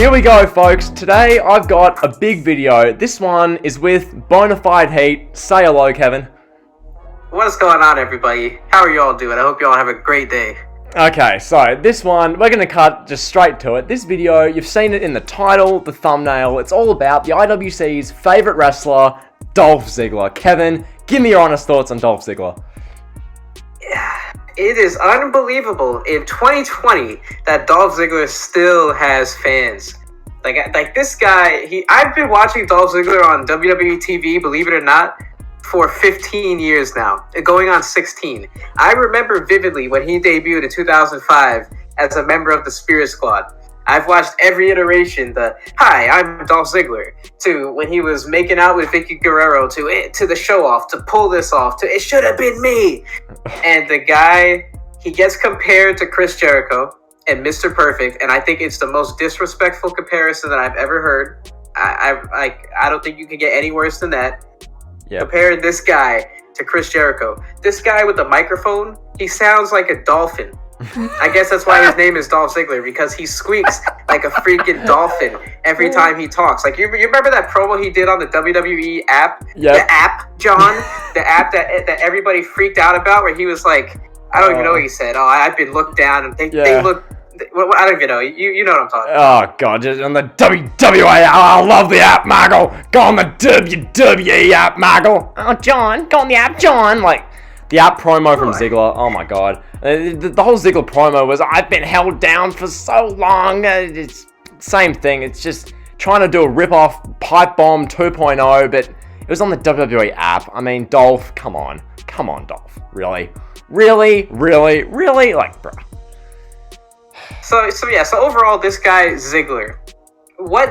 Here we go, folks. Today I've got a big video. This one is with Bonafide Heat. Say hello, Kevin. What's going on, everybody? How are you all doing? I hope you all have a great day. Okay, so this one, we're going to cut just straight to it. This video, you've seen it in the title, the thumbnail. It's all about the IWC's favorite wrestler, Dolph Ziggler. Kevin, give me your honest thoughts on Dolph Ziggler. It is unbelievable in 2020 that Dolph Ziggler still has fans. Like this guy, I've been watching Dolph Ziggler on WWE TV, believe it or not, for 15 years now, going on 16. I remember vividly when he debuted in 2005 as a member of the Spirit Squad. I've watched every iteration, "Hi, I'm Dolph Ziggler," to when he was making out with Vicky Guerrero, to the show off, to pull this off, to "it should have been me." And the guy, he gets compared to Chris Jericho and Mr. Perfect, and I think it's the most disrespectful comparison that I've ever heard. I don't think you can get any worse than that. Yep. Comparing this guy to Chris Jericho. This guy with the microphone, he sounds like a dolphin. I guess that's why his name is Dolph Ziggler, because he squeaks like a freaking dolphin every time he talks. Like, you remember that promo he did on the WWE app? Yep. The app, John? The app that everybody freaked out about, where he was like, I don't even know what he said. "Oh, I've been looked down," and they look... I don't even know. You know what I'm talking about. Oh, God. Just on the WWE, I love the app, Michael. Go on the WWE app, Michael. Oh, John. Go on the app, John. Like, the app promo from Ziggler. Oh, my God. The whole Ziggler promo was, "I've been held down for so long." It's same thing. It's just trying to do a rip-off Pipe Bomb 2.0, but it was on the WWE app. I mean, Dolph, come on. Come on, Dolph. Really? Really? Really? Really? Like, bruh. So overall, this guy, Ziggler,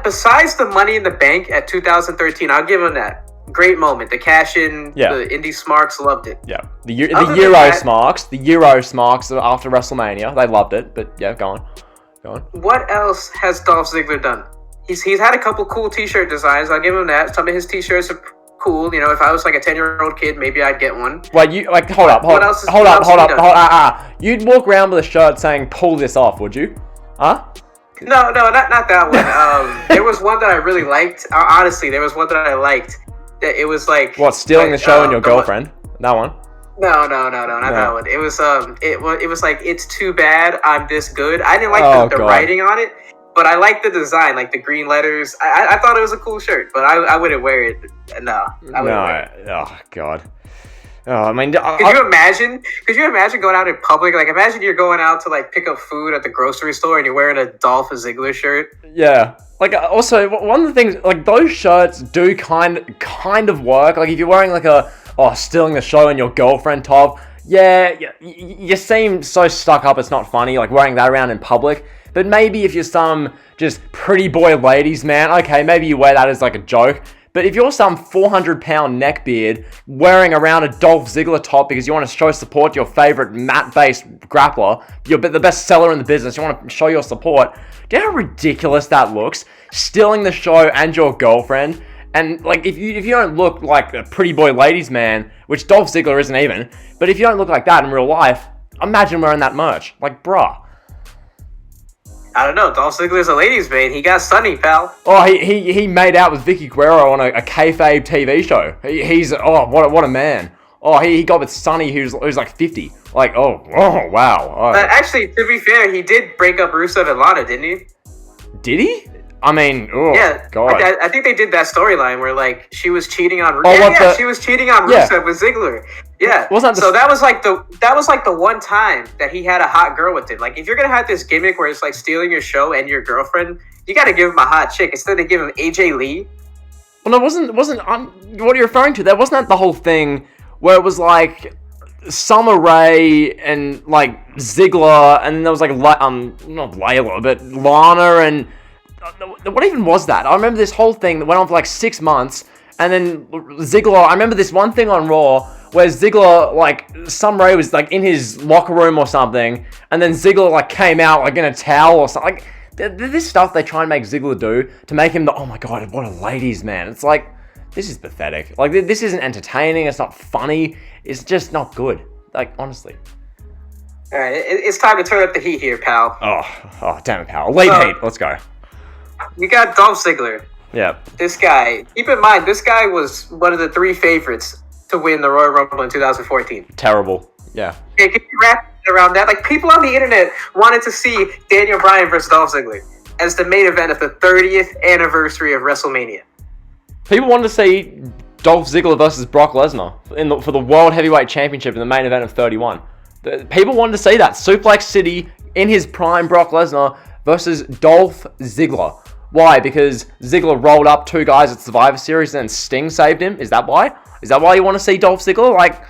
besides the Money in the Bank at 2013, I'll give him that. Great moment. The cash in, the Indie Smarks loved it. Yeah. The Euro Smarks after WrestleMania, they loved it, but yeah, go on. What else has Dolph Ziggler done? He's had a couple cool t-shirt designs. I'll give him that. Some of his t-shirts are cool. You know, if I was like a 10-year-old kid, maybe I'd get one. Wait, hold up. You'd walk around with a shirt saying "pull this off," would you? Huh? No, not that one. There was one that I really liked. Honestly, there was one that I liked. It was like... What, stealing the show and your girlfriend? That one? No, not that one. It was like, "It's too bad I'm this good." I didn't like the writing on it, but I liked the design, like the green letters. I thought it was a cool shirt, but I wouldn't wear it. No, I wouldn't wear it. Oh, God. Oh, I mean... Could you imagine going out in public? Like, imagine you're going out to, like, pick up food at the grocery store and you're wearing a Dolph Ziggler shirt. Yeah. Like, also, one of the things, like, those shirts do kind of work. Like, if you're wearing, like, stealing the show and your girlfriend top, you seem so stuck up it's not funny, like, wearing that around in public. But maybe if you're some just pretty boy ladies man, okay, maybe you wear that as, like, a joke. But if you're some 400-pound neckbeard wearing around a Dolph Ziggler top because you want to show support to your favorite mat-based grappler, you're the best seller in the business, you want to show your support, do you know how ridiculous that looks? Stealing the show and your girlfriend. And, like, if you don't look like a pretty boy ladies man, which Dolph Ziggler isn't even, but if you don't look like that in real life, imagine wearing that merch. Like, bruh. I don't know. Dolph Ziggler's a ladies' man. He got Sunny, pal. Oh, he made out with Vicky Guerrero on a kayfabe TV show. He's what a man. Oh, he got with Sunny, who's like 50. Like, oh wow. Oh. Actually, to be fair, he did break up Rusev and Lana, didn't he? Did he? I mean, yeah. God. I think they did that storyline where, like, she was cheating on Rusev. She was cheating on Rusev with Ziggler. Yeah. That was like the one time that he had a hot girl with him. Like, if you're gonna have this gimmick where it's like stealing your show and your girlfriend, you gotta give him a hot chick instead of giving him AJ Lee. Well, no, wasn't what you're referring to? That wasn't that the whole thing where it was like Summer Rae and like Ziggler, and then there was like not Layla, but Lana and. What even was that? I remember this whole thing that went on for like 6 months, and then Ziggler, I remember this one thing on Raw where Ziggler, like, Summer Rae was like in his locker room or something, and then Ziggler like came out like in a towel or something. Like, this stuff they try and make Ziggler do to make him oh my God, what a ladies man. It's like, this is pathetic. Like, this isn't entertaining, it's not funny, it's just not good. Like, honestly. Alright, it's time to turn up the heat here, pal. Oh, damn it, pal. Late heat, let's go. You got Dolph Ziggler. Yeah. This guy. Keep in mind, this guy was one of the 3 favorites to win the Royal Rumble in 2014. Terrible. Yeah. Okay, can you wrap it around that? Like, people on the internet wanted to see Daniel Bryan versus Dolph Ziggler as the main event of the 30th anniversary of WrestleMania. People wanted to see Dolph Ziggler versus Brock Lesnar for the World Heavyweight Championship in the main event of 31. People wanted to see that. Suplex City in his prime, Brock Lesnar versus Dolph Ziggler. Why? Because Ziggler rolled up 2 guys at Survivor Series and then Sting saved him? Is that why? Is that why you want to see Dolph Ziggler? Like,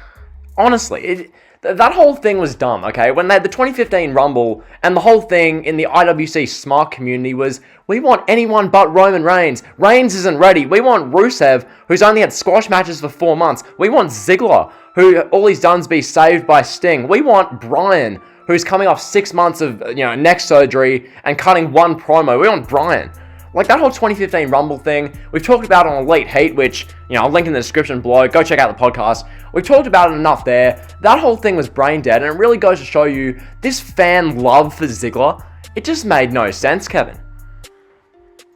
honestly, that whole thing was dumb, okay? When they had the 2015 Rumble, and the whole thing in the IWC Smart community was, we want anyone but Roman Reigns. Reigns isn't ready. We want Rusev, who's only had squash matches for 4 months. We want Ziggler, who all he's done is be saved by Sting. We want Bryan, who's coming off 6 months of neck surgery and cutting 1 promo. We want Bryan. Like, that whole 2015 Rumble thing, we've talked about on Elite Heat, which, I'll link in the description below. Go check out the podcast. We've talked about it enough there. That whole thing was brain dead, and it really goes to show you this fan love for Ziggler. It just made no sense, Kevin.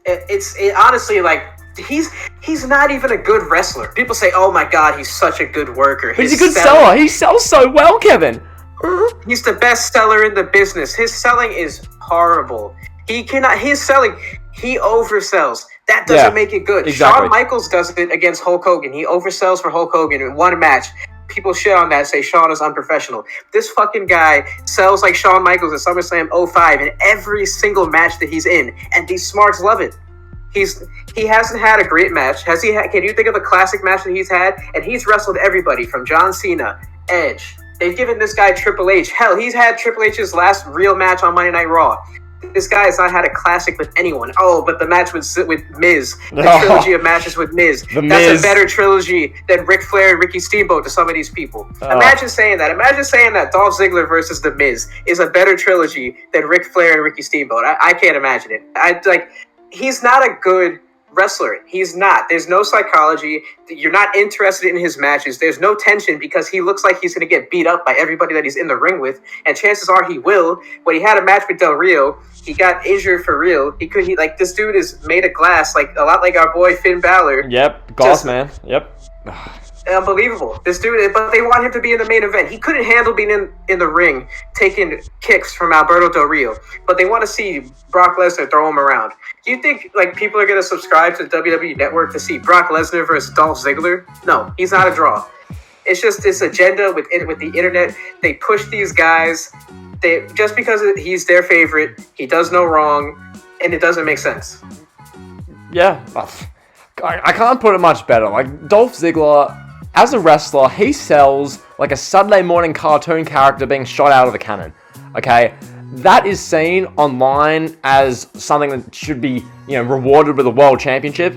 It's honestly, like, he's not even a good wrestler. People say, oh my god, he's such a good worker. But he's a good seller. He sells so well, Kevin. He's the best seller in the business. His selling is horrible. His selling, he oversells. That doesn't make it good. Exactly. Shawn Michaels does it against Hulk Hogan. He oversells for Hulk Hogan in 1 match. People shit on that, say Shawn is unprofessional. This fucking guy sells like Shawn Michaels at SummerSlam 05 in every single match that he's in, and these smarts love it. He hasn't had a great match. Has he? Can you think of a classic match that he's had? And he's wrestled everybody from John Cena, Edge. They've given this guy Triple H. Hell, he's had Triple H's last real match on Monday Night Raw. This guy has not had a classic with anyone. Oh, but the match with Miz. The trilogy of matches with Miz. That's a better trilogy than Ric Flair and Ricky Steamboat to some of these people. Imagine saying that. Imagine saying that Dolph Ziggler versus The Miz is a better trilogy than Ric Flair and Ricky Steamboat. I can't imagine it. He's not a good wrestler. He's not. There's no psychology. You're not interested in his matches. There's no tension because he looks like he's going to get beat up by everybody that he's in the ring with, and chances are he will. When he had a match with Del Rio, he got injured for real. This dude is made of glass, like a lot like our boy Finn Balor. Yep, glass man. Yep. Unbelievable. This dude, but they want him to be in the main event. He couldn't handle being in the ring, taking kicks from Alberto Del Rio. But they want to see Brock Lesnar throw him around. Do you think people are going to subscribe to the WWE Network to see Brock Lesnar versus Dolph Ziggler? No, he's not a draw. It's just this agenda with the internet. They push these guys. Just because he's their favorite, he does no wrong, and it doesn't make sense. Yeah, I can't put it much better. Like, Dolph Ziggler, as a wrestler, he sells like a Saturday morning cartoon character being shot out of a cannon. Okay? That is seen online as something that should be, rewarded with a world championship.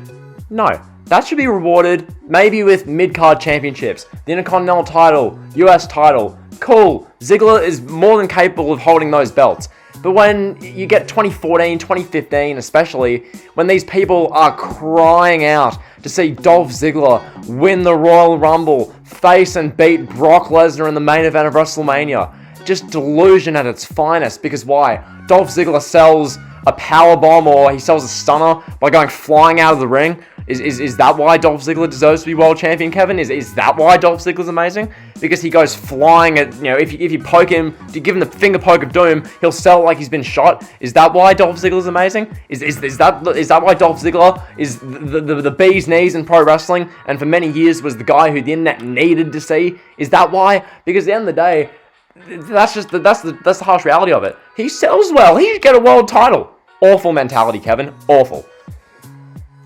No. That should be rewarded maybe with mid-card championships. The Intercontinental title, US title. Cool. Ziggler is more than capable of holding those belts. But when you get 2014, 2015 especially, when these people are crying out to see Dolph Ziggler win the Royal Rumble, face and beat Brock Lesnar in the main event of WrestleMania, just delusion at its finest. Because why? Dolph Ziggler sells a powerbomb or he sells a stunner by going flying out of the ring. Is that why Dolph Ziggler deserves to be world champion, Kevin? Is that why Dolph Ziggler's amazing? Because he goes flying at, if you poke him, if you give him the finger poke of doom, he'll sell like he's been shot. Is that why Dolph Ziggler's amazing? Is that why Dolph Ziggler is the bee's knees in pro wrestling and for many years was the guy who the internet needed to see? Is that why? Because at the end of the day, that's the harsh reality of it. He sells well. He should get a world title. Awful mentality, Kevin. Awful.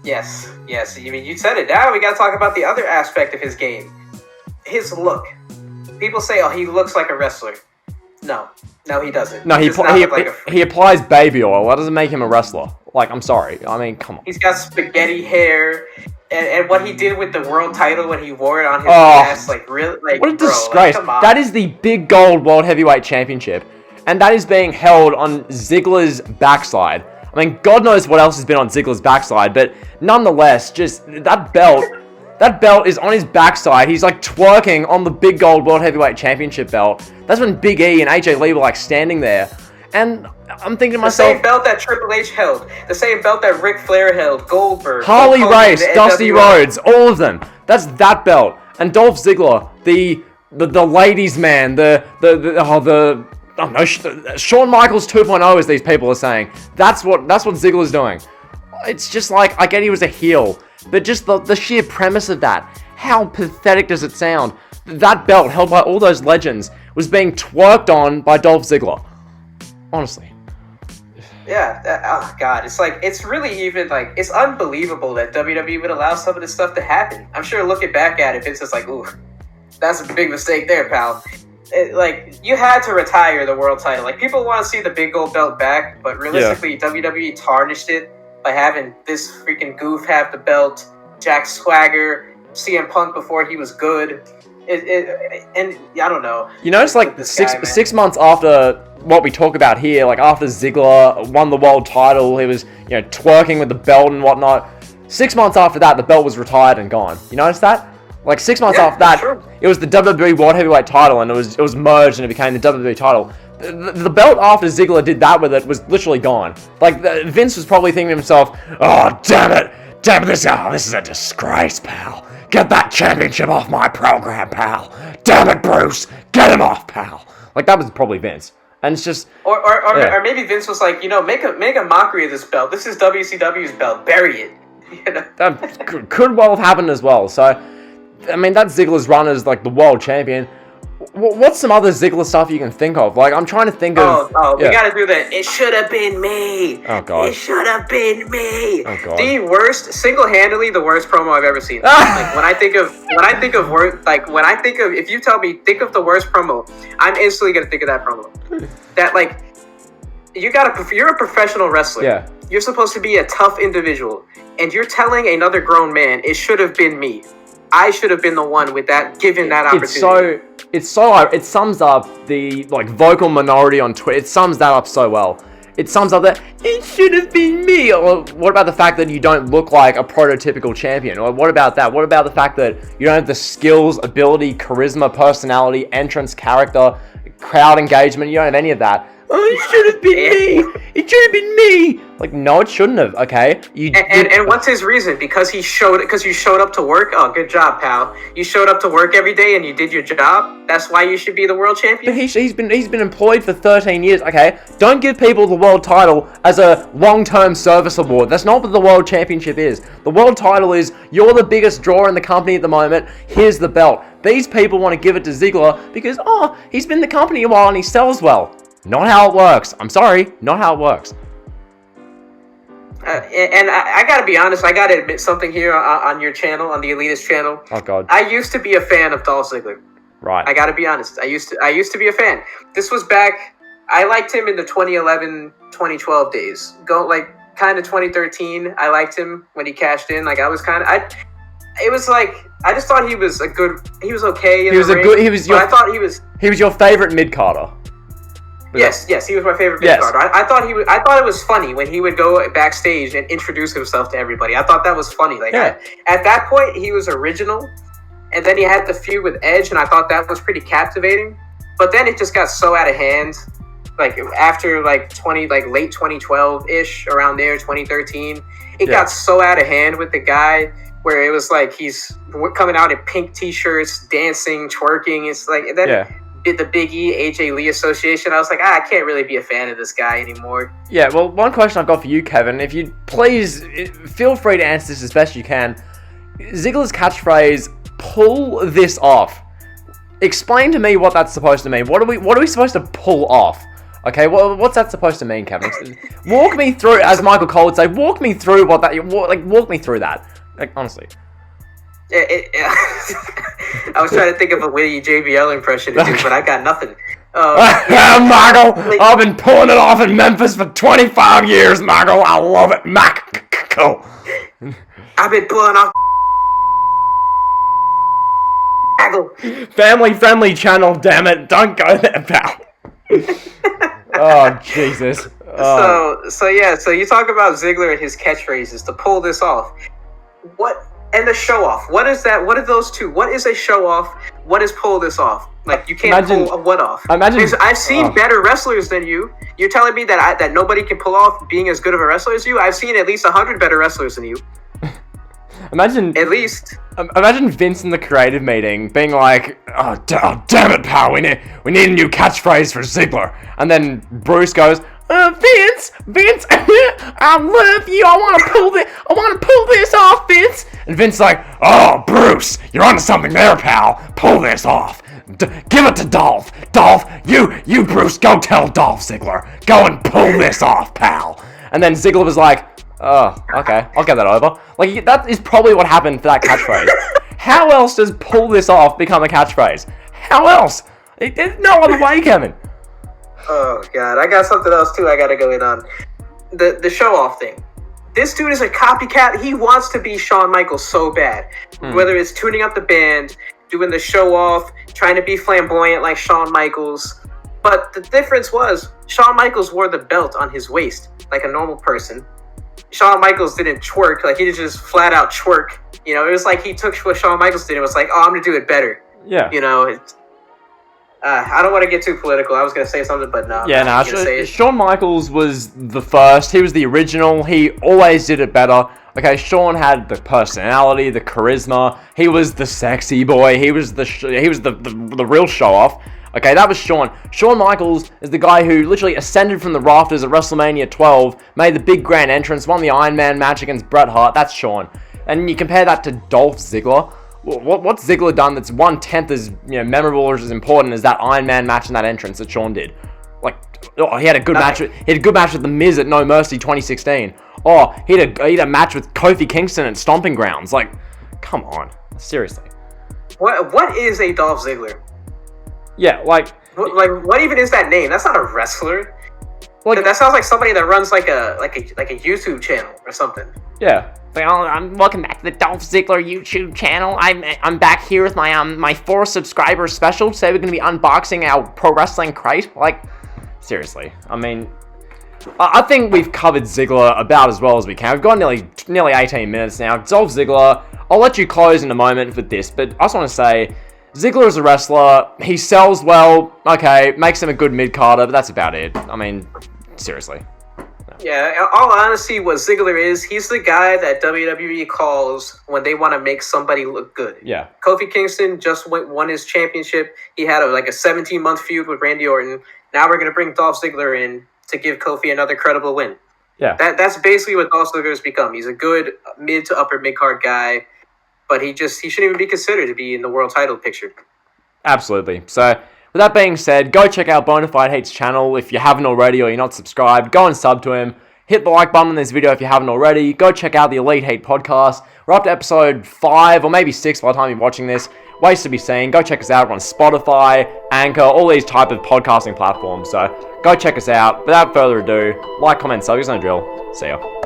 Yes. I mean, you said it. Now we got to talk about the other aspect of his game. His look. People say, oh, he looks like a wrestler. No, he doesn't. No, he applies baby oil. That doesn't make him a wrestler. Like, I'm sorry. I mean, come on. He's got spaghetti hair. And what he did with the world title when he wore it on his ass, really, what a disgrace! Come on. That is the big gold world heavyweight championship, and that is being held on Ziggler's backside. I mean, God knows what else has been on Ziggler's backside, but nonetheless, just that belt is on his backside. He's like twerking on the big gold world heavyweight championship belt. That's when Big E and AJ Lee were like standing there, And I'm thinking to The myself, same belt that Triple H held, the same belt that Ric Flair held, Goldberg, Harley Hulk Hogan, Race, the Dusty NWO. Rhodes, all of them. That's that belt. And Dolph Ziggler, the ladies' man, I don't know, Shawn Michaels 2.0, as these people are saying. That's what Ziggler's doing. It's just like, I get he was a heel, but just the sheer premise of that. How pathetic does it sound? That belt, held by all those legends, was being twerked on by Dolph Ziggler. Honestly. Yeah, oh god, it's like, it's really even like, it's unbelievable that WWE would allow some of this stuff to happen. I'm sure looking back at it, it's just like, ooh, that's a big mistake there, pal. Like, you had to retire the world title. Like, people want to see the big gold belt back, but realistically, WWE tarnished it by having this freaking goof have the belt, Jack Swagger, CM Punk before he was good. And I don't know. You know, it's like six months after what we talk about here, like after Ziggler won the world title, he was, twerking with the belt and whatnot. 6 months after that, the belt was retired and gone. You notice that? Like 6 months after that, sure. It was the WWE World Heavyweight title, and it was merged and it became the WWE title. The belt after Ziggler did that with it was literally gone. Like Vince was probably thinking to himself, "Oh damn it, this is a disgrace, pal. Get that championship off my program, pal. Damn it, Bruce, get him off, pal." Like that was probably Vince, and it's just or maybe Vince was like, make a mockery of this belt. This is WCW's belt. Bury it. That could well have happened as well. So, I mean, that's Ziggler's run as like the world champion. What's some other Ziggler stuff you can think of? Like, I'm trying to think of... we gotta do that. It should have been me. Oh, God. It should have been me. Oh, God. The worst, single-handedly, the worst promo I've ever seen. Like, if you tell me, think of the worst promo, I'm instantly gonna think of that promo. That, like, you're a professional wrestler. Yeah. You're supposed to be a tough individual, and you're telling another grown man, it should have been me. I should have been the one with that, given that opportunity. It sums up the like vocal minority on Twitter. It sums that up so well. It sums up that it should have been me. Or what about the fact that you don't look like a prototypical champion? Or what about that? What about the fact that you don't have the skills, ability, charisma, personality, entrance, character, crowd engagement? You don't have any of that. Oh, it should have been me. It should have been me. Like, no, it shouldn't have. Okay. And what's his reason? Because you showed up to work. Oh, good job, pal. You showed up to work every day and you did your job. That's why you should be the world champion. But he's been employed for 13 years. Okay. Don't give people the world title as a long-term service award. That's not what the world championship is. The world title is you're the biggest draw in the company at the moment. Here's the belt. These people want to give it to Ziggler because he's been in the company a while and he sells well. Not how it works. I'm sorry. Not how it works. And I gotta be honest, I gotta admit something here on your channel, on the Elitist channel. Oh, God. I used to be a fan of Dolph Ziggler. Right. I gotta be honest. I used to be a fan. This was back, I liked him in the 2011, 2012 days. Kind of 2013, I liked him when he cashed in. Like, I was kind of, it was like, I just thought he was he was okay in the ring. I thought he was your favorite mid-carder. Yes, he was my favorite mid-carder. I thought it was funny when he would go backstage and introduce himself to everybody. I thought that was funny. Like, at that point, he was original, and then he had the feud with Edge, and I thought that was pretty captivating. But then it just got so out of hand. Like after late 2012-ish, around there, 2013, it got so out of hand with the guy where it was like he's coming out in pink t-shirts, dancing, twerking. It's like the Big E, AJ Lee association. I was like, I can't really be a fan of this guy anymore. Yeah, well, one question I've got for you, Kevin. If you please feel free to answer this as best you can. Ziggler's catchphrase, "Pull this off." Explain to me what that's supposed to mean. What are we supposed to pull off? Okay, what's that supposed to mean, Kevin? Walk me through, as Michael Cole would say. Walk me through walk me through that. Like, honestly. I was trying to think of a witty JBL impression to do, but I got nothing. Michael, I've been pulling it off in Memphis for 25 years, Michael. I love it, Michael. I've been pulling off. Family-friendly channel, damn it. Don't go there, pal. Oh, Jesus. So you talk about Ziggler and his catchphrases to pull this off. And the show off. What is that? What are those two? What is a show off? What is pull this off? Like, you can't pull a what off. I've seen better wrestlers than you. You're telling me that nobody can pull off being as good of a wrestler as you? I've seen at least 100 better wrestlers than you. Imagine Vince in the creative meeting being like, oh damn it, pal, we need a new catchphrase for Ziggler. And then Bruce goes, Vince, I love you. I want to pull this off, Vince. And Vince's like, oh, Bruce, you're onto something there, pal. Pull this off. Give it to Dolph. Dolph, you, Bruce, go tell Dolph Ziggler. Go and pull this off, pal. And then Ziggler was like, oh, okay, I'll get that over. Like, that is probably what happened for that catchphrase. How else does pull this off become a catchphrase? How else? There's no other way, Kevin. Oh, God. I got something else, too, I got to go in on. The show-off thing. This dude is a copycat. He wants to be Shawn Michaels so bad. Whether it's tuning up the band, doing the show-off, trying to be flamboyant like Shawn Michaels. But the difference was, Shawn Michaels wore the belt on his waist like a normal person. Shawn Michaels didn't twerk. Like, he didn't just flat-out twerk. You know, it was like he took what Shawn Michaels did and was like, oh, I'm going to do it better. Yeah. You know, I don't want to get too political. I was going to say something, but no. Yeah, no. Shawn Michaels was the first. He was the original. He always did it better. Okay, Shawn had the personality, the charisma. He was the sexy boy. He was the real show-off. Okay, that was Shawn. Shawn Michaels is the guy who literally ascended from the rafters at WrestleMania 12, made the big grand entrance, won the Iron Man match against Bret Hart. That's Shawn. And you compare that to Dolph Ziggler. What's Ziggler done that's 1/10 as memorable or as important as that Iron Man match and that entrance that Shawn did? Like, he had a good match. He had a good match with The Miz at No Mercy 2016. Oh, he had a match with Kofi Kingston at Stomping Grounds. Like, come on, seriously. What is a Dolph Ziggler? Yeah, like what even is that name? That's not a wrestler. Like, that sounds like somebody that runs like a YouTube channel or something. Yeah. I'm welcome back to the Dolph Ziggler YouTube channel. I'm back here with my 4 subscribers special. Today we're going to be unboxing our pro wrestling crate. Like, seriously. I mean, I think we've covered Ziggler about as well as we can. We've gone nearly 18 minutes now. Dolph Ziggler, I'll let you close in a moment with this, but I just want to say, Ziggler is a wrestler. He sells well. Okay, makes him a good mid-carder, but that's about it. I mean, seriously. Yeah, in all honesty, what Ziggler is, he's the guy that WWE calls when they want to make somebody look good. Yeah. Kofi Kingston just won his championship. He had a 17-month feud with Randy Orton. Now we're going to bring Dolph Ziggler in to give Kofi another credible win. Yeah. That's basically what Dolph Ziggler has become. He's a good mid to upper mid-card guy, but he shouldn't even be considered to be in the world title picture. Absolutely. So, with that being said, go check out Bonafide Hate's channel if you haven't already or you're not subscribed. Go and sub to him. Hit the like button on this video if you haven't already. Go check out the Elite Hate podcast. We're up to episode 5 or maybe 6 by the time you're watching this. Ways to be seen. Go check us out. We're on Spotify, Anchor, all these type of podcasting platforms. So go check us out. Without further ado, like, comment, sub. There's no drill. See ya.